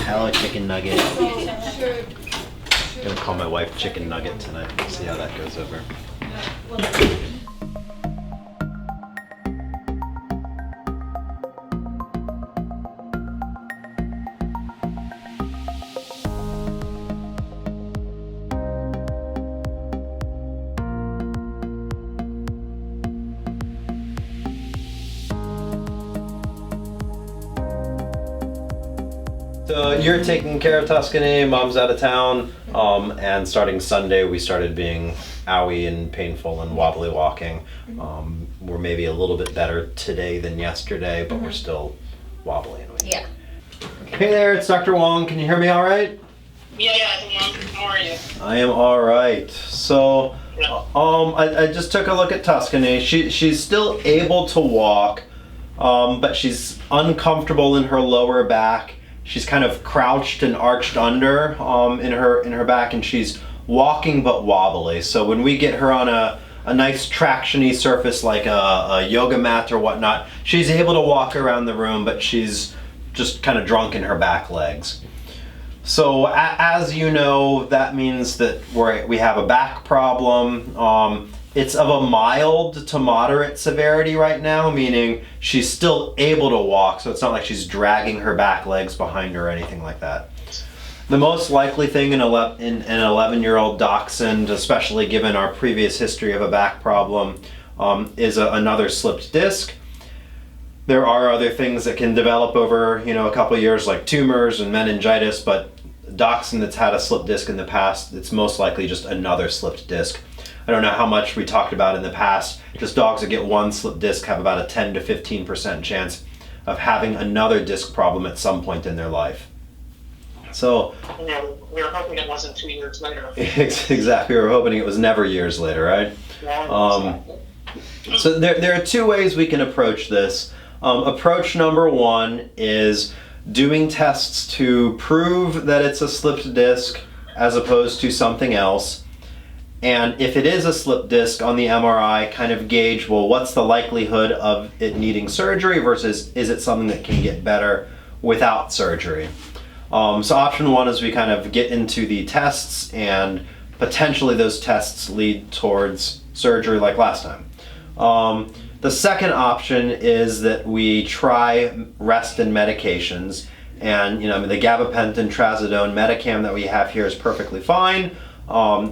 Hello, chicken nugget. I'm gonna call my wife chicken nugget tonight. See how that goes over. So you're taking care of Toscani, mom's out of town, and starting Sunday we started being owie and painful and wobbly walking. We're maybe a little bit better today than yesterday, but we're still wobbly. Yeah. Hey there, it's Dr. Wong. Can you hear me all right? Yeah, how are you? I am all right. So, I just took a look at Toscani. She's still able to walk, but she's uncomfortable in her lower back. She's kind of crouched and arched under in her back, and she's walking but wobbly. So when we get her on a nice traction-y surface like a yoga mat or whatnot, she's able to walk around the room, but she's just kind of drunk in her back legs. So as you know, that means that we have a back problem. It's of a mild to moderate severity right now, meaning she's still able to walk, so it's not like she's dragging her back legs behind her or anything like that. The most likely thing in an 11-year-old Dachshund, especially given our previous history of a back problem, is another slipped disc. There are other things that can develop over a couple of years, like tumors and meningitis, but Dachshund that's had a slipped disc in the past, it's most likely just another slipped disc. I don't know how much we talked about in the past. Just dogs that get one slipped disc have about a 10 to 15% chance of having another disc problem at some point in their life. So yeah, we were hoping it wasn't 2 years later. Exactly, we were hoping it was never years later, right? Yeah, exactly. So there are two ways we can approach this. Approach number one is doing tests to prove that it's a slipped disc as opposed to something else. And if it is a slipped disc on the MRI, kind of gauge, well, what's the likelihood of it needing surgery versus is it something that can get better without surgery? So option one is we kind of get into the tests, and potentially those tests lead towards surgery like last time. The second option is that we try rest and medications, and the gabapentin, trazodone, Metacam that we have here is perfectly fine.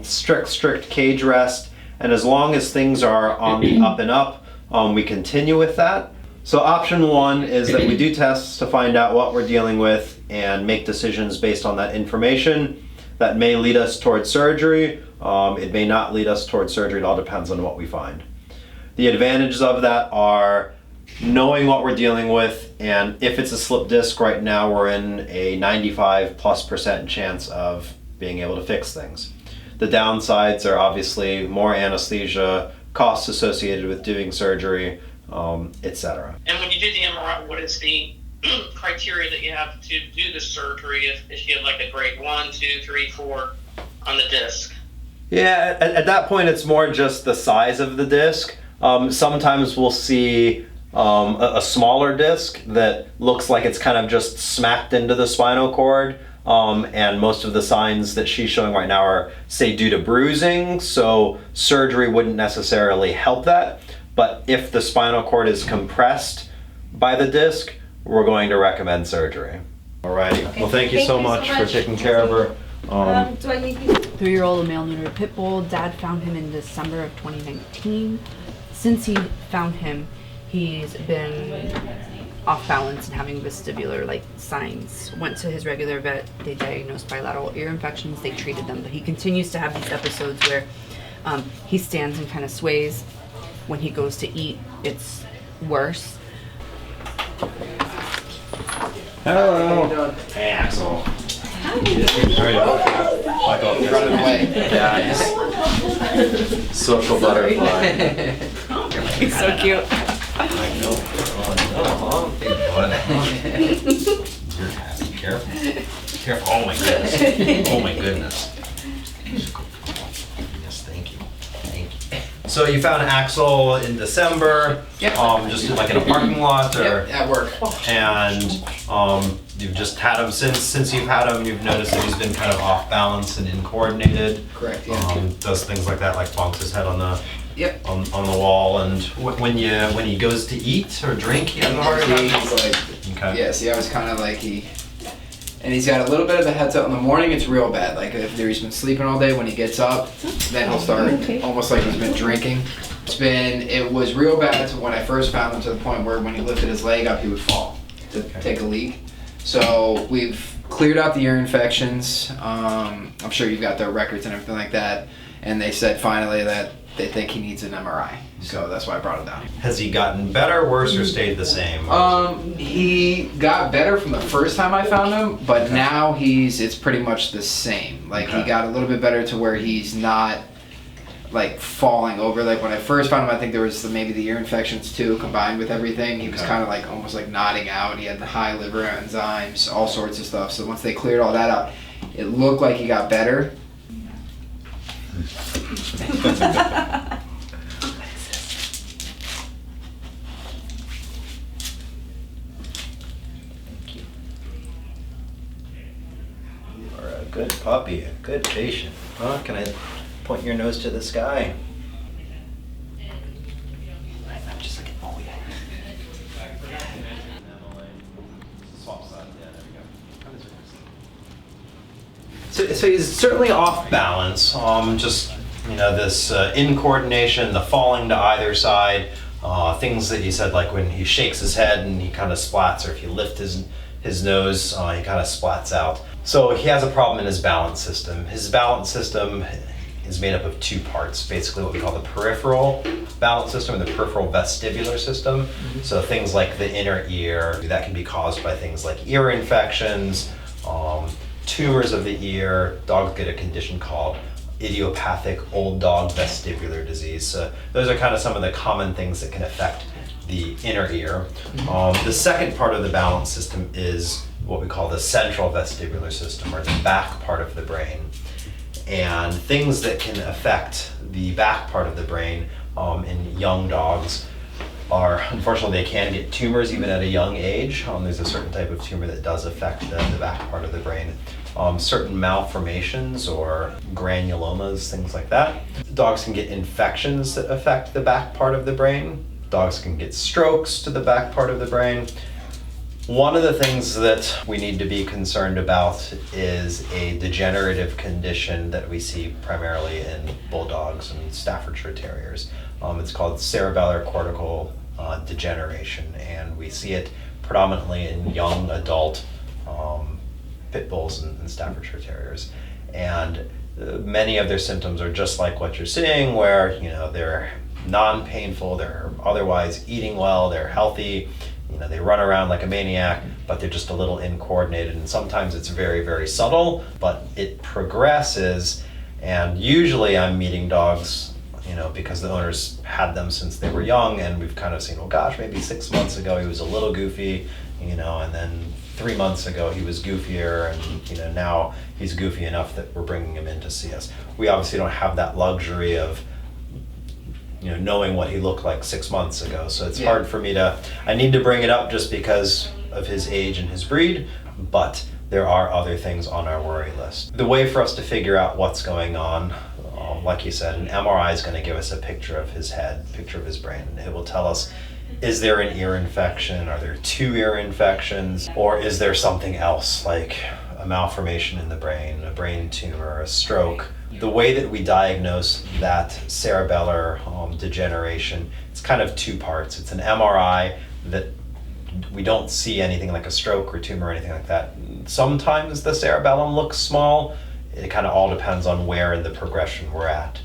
Strict cage rest, and as long as things are on the up and up, we continue with that. So option one is that we do tests to find out what we're dealing with and make decisions based on that information. That may lead us towards surgery. It may not lead us towards surgery. It all depends on what we find. The advantages of that are knowing what we're dealing with, and if it's a slipped disc right now, we're in a 95+% chance of being able to fix things. The downsides are obviously more anesthesia, costs associated with doing surgery, etc. And when you do the MRI, what is the criteria that you have to do the surgery if you have like a grade 1, 2, 3, 4 on the disc? Yeah, at that point it's more just the size of the disc. Sometimes we'll see a smaller disc that looks like it's kind of just smacked into the spinal cord. And most of the signs that she's showing right now are, say, due to bruising, so surgery wouldn't necessarily help that. But if the spinal cord is compressed by the disc, we're going to recommend surgery. Alrighty. Okay. Well, thank you so much for taking care of her. Do I need 3-year-old male neutered pit bull. Dad found him in December of 2019. Since he found him, he's been off balance and having vestibular signs. Went to his regular vet. They diagnosed bilateral ear infections. They treated them, but he continues to have these episodes where he stands and kind of sways. When he goes to eat, it's worse. Hello. Hey, Axel. Running away. Yeah, he's social butterfly. He's so cute. I know. Oh, big butt. You're happy. Careful. Careful. Oh my goodness. Oh my goodness. Yes, thank you. Thank you. So you found Axel in December. Yep. Just like in a parking lot, or Yep, at work. and you've just had him since you've had him. You've noticed that he's been kind of off balance and incoordinated. Correct. Yeah. Does things like that, like bonks his head on the Yep. on the wall, and when he goes to eat or drink, he has a hard time. He's like, Okay. yeah. See, I was kind of like and he's got a little bit of a heads up in the morning. It's real bad. Like if he's been sleeping all day, when he gets up, then he'll start almost like he's been drinking. It was real bad to when I first found him, to the point where when he lifted his leg up, he would fall to take a leak. So we've cleared out the ear infections. I'm sure you've got their records and everything like that. And they said finally that they think he needs an MRI. So that's why I brought it down. Has he gotten better, worse, or stayed the same? He got better from the first time I found him, but now it's pretty much the same. Like he got a little bit better to where he's not like falling over. Like when I first found him, I think there was maybe the ear infections too, combined with everything. He was kind of like almost like nodding out. He had the high liver enzymes, all sorts of stuff. So once they cleared all that out, it looked like he got better. You are a good puppy, a good patient. Huh? Can I point your nose to the sky? I'm just looking. Oh yeah. Swap side. Yeah, there we go. So he's certainly off balance. Just this incoordination, the falling to either side, things that you said, like when he shakes his head and he kind of splats, or if you lift his nose, he kind of splats out. So he has a problem in his balance system. His balance system is made up of two parts, basically what we call the peripheral balance system and the peripheral vestibular system. So things like the inner ear, that can be caused by things like ear infections, tumors of the ear. Dogs get a condition called idiopathic old dog vestibular disease. So those are kind of some of the common things that can affect the inner ear. The second part of the balance system is what we call the central vestibular system, or the back part of the brain. And things that can affect the back part of the brain in young dogs are, unfortunately, they can get tumors even at a young age. There's a certain type of tumor that does affect the back part of the brain. Certain malformations or granulomas, things like that. Dogs can get infections that affect the back part of the brain. Dogs can get strokes to the back part of the brain. One of the things that we need to be concerned about is a degenerative condition that we see primarily in bulldogs and Staffordshire Terriers. It's called cerebellar cortical degeneration, and we see it predominantly in young adult pit bulls and Staffordshire Terriers. And many of their symptoms are just like what you're seeing, where they're non-painful, they're otherwise eating well, they're healthy, they run around like a maniac, but they're just a little incoordinated. And sometimes it's very, very subtle, but it progresses. And usually I'm meeting dogs, because the owners had them since they were young, and we've kind of seen, well, gosh, maybe 6 months ago he was a little goofy, and then 3 months ago he was goofier, and now he's goofy enough that we're bringing him in to see us. We obviously don't have that luxury of knowing what he looked like 6 months ago. So it's hard for me I need to bring it up just because of his age and his breed, but there are other things on our worry list. The way for us to figure out what's going on, like you said, an MRI is going to give us a picture of his head, picture of his brain. It will tell us, is there an ear infection? Are there 2 ear infections? Or is there something else, like a malformation in the brain, a brain tumor, a stroke? The way that we diagnose that cerebellar degeneration, it's kind of 2 parts. It's an MRI that we don't see anything like a stroke or tumor or anything like that. Sometimes the cerebellum looks small. It kind of all depends on where in the progression we're at.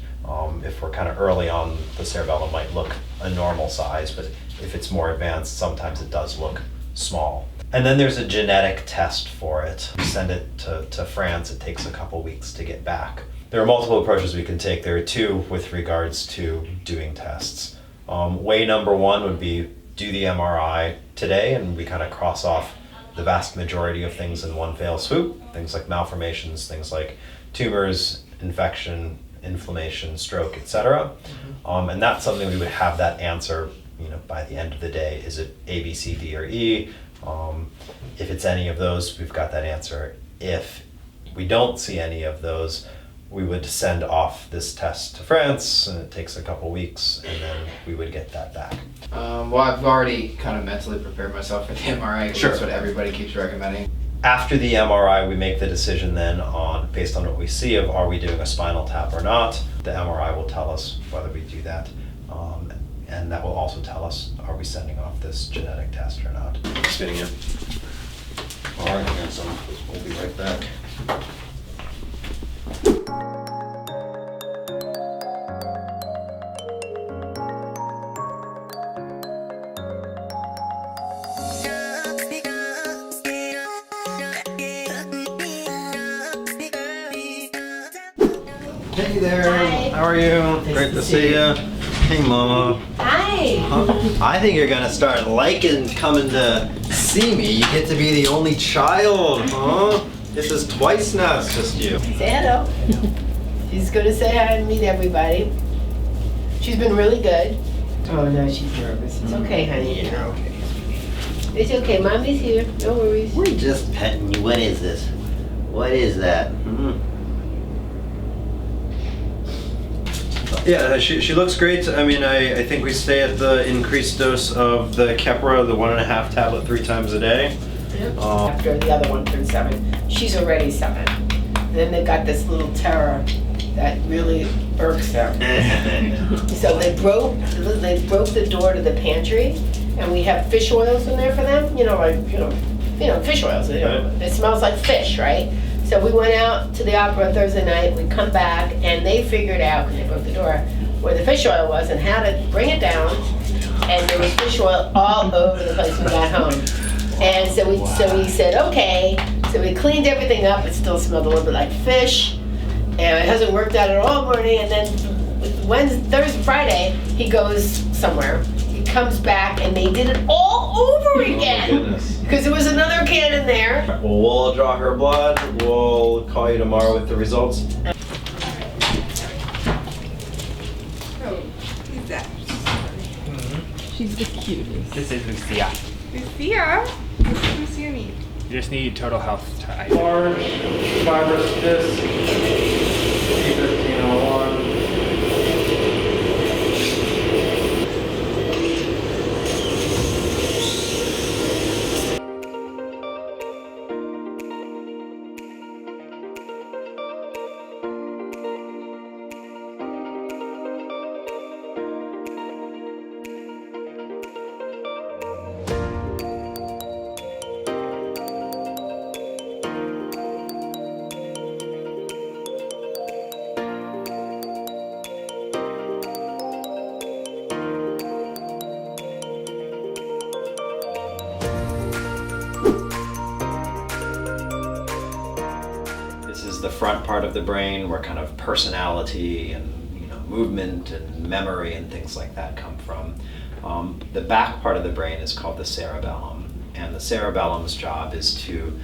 If we're kind of early on, the cerebellum might look a normal size, but if it's more advanced, sometimes it does look small. And then there's a genetic test for it. We send it to France. It takes a couple weeks to get back. There are multiple approaches we can take. There are 2 with regards to doing tests. Way number 1 would be do the MRI today, and we kind of cross off the vast majority of things in one fell swoop. Things like malformations, things like tumors, infection, inflammation, stroke, etc. And that's something we would have that answer by the end of the day. Is it A, B, C, D, or E? If it's any of those, we've got that answer. If we don't see any of those, we would send off this test to France, and it takes a couple weeks, and then we would get that back. Well, I've already kind of mentally prepared myself for the MRI, because that's what everybody keeps recommending. After the MRI, we make the decision then on, based on what we see, of are we doing a spinal tap or not. The MRI will tell us whether we do that, and that will also tell us, are we sending off this genetic test or not. Spinning it. All right, handsome. We'll be right back. Hey there, how are you? Great to see you. Hey Mama. Hi. I think you're gonna start liking coming to see me. You get to be the only child, huh? This is twice now, it's just you. Say hello. She's gonna say hi and meet everybody. She's been really good. Oh no, she's nervous. It's okay, honey. Yeah, okay. It's okay. Mommy's here. No worries. We're just petting you. What is this? What is that? Yeah, she looks great. I mean, I think we stay at the increased dose of the Keppra, the 1.5 tablet 3 times a day. Yep. After the other one turned 7, she's already 7. And then they got this little terror that really irks them. So they broke the door to the pantry, and we have fish oils in there for them. Fish oils. It smells like fish, right? So we went out to the opera Thursday night. We come back, and they figured out, because they broke the door, where the fish oil was and how to bring it down. And there was fish oil all over the place when we got home. And so we said, okay. So we cleaned everything up. It still smelled a little bit like fish. And it hasn't worked out at all morning. And then Friday, he goes somewhere. He comes back, and they did it all over again. Oh my goodness. Because there was another can in there. Well, we'll draw her blood. We'll call you tomorrow with the results. Oh, who's that? She's the cutest. This is Lucia. Lucia? What does Lucia need? You just need total health to IV. Large fibrous disc, P1501. The front part of the brain where kind of personality and movement and memory and things like that come from. The back part of the brain is called the cerebellum, and the cerebellum's job is to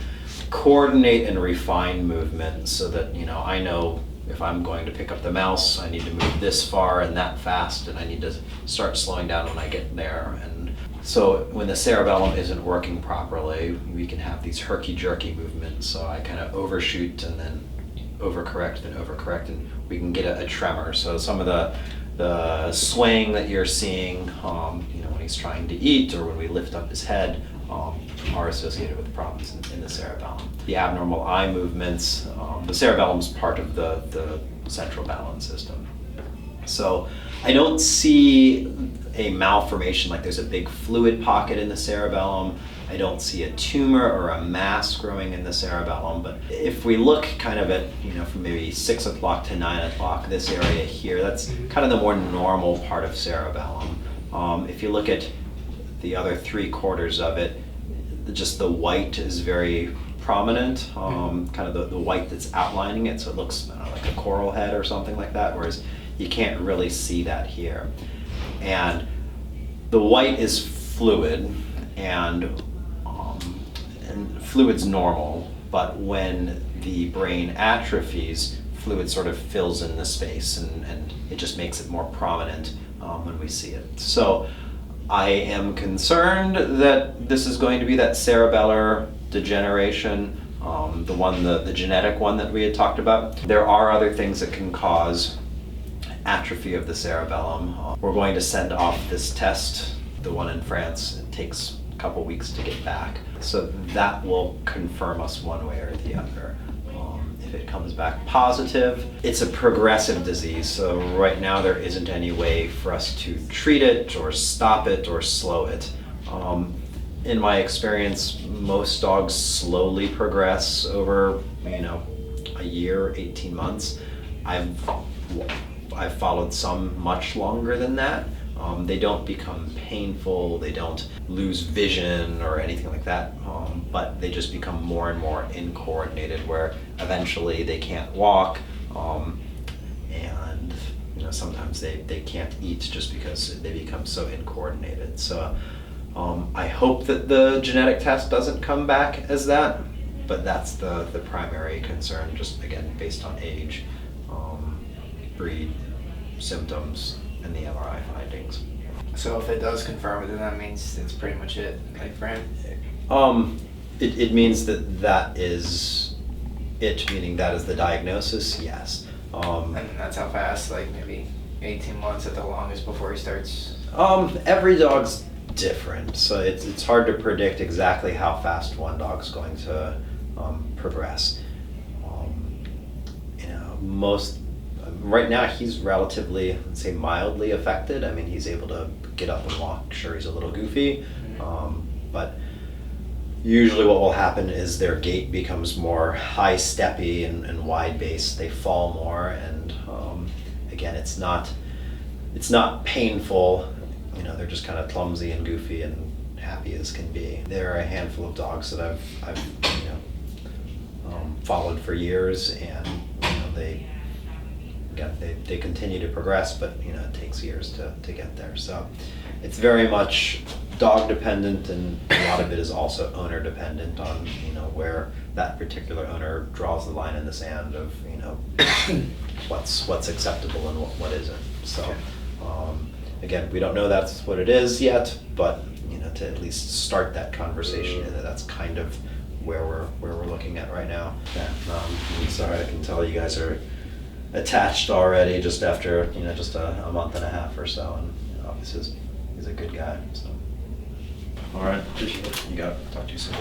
coordinate and refine movement so that I know if I'm going to pick up the mouse, I need to move this far and that fast, and I need to start slowing down when I get there. And so when the cerebellum isn't working properly, we can have these herky-jerky movements. So I kind of overshoot and then overcorrect, and we can get a tremor. So some of the swaying that you're seeing, when he's trying to eat or when we lift up his head, are associated with problems in the cerebellum. The abnormal eye movements, the cerebellum's part of the central balance system. So I don't see a malformation like there's a big fluid pocket in the cerebellum. I don't see a tumor or a mass growing in the cerebellum, but if we look kind of at, from maybe 6 o'clock to 9 o'clock, this area here, that's kind of the more normal part of cerebellum. If you look at the other 3/4 of it, just the white is very prominent, kind of the white that's outlining it, so it looks like a coral head or something like that, whereas you can't really see that here. And the white is fluid, and fluid's normal, but when the brain atrophies, fluid sort of fills in the space, and it just makes it more prominent when we see it. So I am concerned that this is going to be that cerebellar degeneration, the genetic one that we had talked about. There are other things that can cause atrophy of the cerebellum. We're going to send off this test, the one in France. It takes a couple weeks to get back. So that will confirm us one way or the other. If it comes back positive, it's a progressive disease. So right now there isn't any way for us to treat it or stop it or slow it. In my experience, most dogs slowly progress over, a year, 18 months. I've followed some much longer than that. They don't become painful, they don't lose vision or anything like that, but they just become more and more incoordinated where eventually they can't walk, and sometimes they can't eat just because they become so incoordinated. So I hope that the genetic test doesn't come back as that, but that's the primary concern, just again based on age, breed, symptoms, and the MRI findings. So if it does confirm it, then that means it's pretty much it, like for him? It means that is it, meaning that is the diagnosis, yes. And that's how fast, like maybe 18 months at the longest before he starts? Every dog's different, so it's hard to predict exactly how fast one dog's going to progress. Right now he's relatively, let's say, mildly affected. I mean, he's able to get up and walk. Sure, he's a little goofy, but usually what will happen is their gait becomes more high steppy and wide based. They fall more, and again, it's not painful. They're just kind of clumsy and goofy and happy as can be. There are a handful of dogs that I've followed for years, and they continue to progress, but it takes years to get there. So it's very much dog dependent, and a lot of it is also owner dependent on where that particular owner draws the line in the sand of what's acceptable and what isn't. So again, we don't know that's what it is yet, but to at least start that conversation, and that's kind of where we're looking at right now. Yeah, I'm sorry, I can tell you guys are attached already just after just a month and a half or so, and obviously he's a good guy. So all right, you got it. Talk to you soon.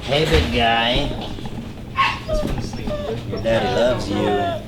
Hey, big guy. Your daddy loves you.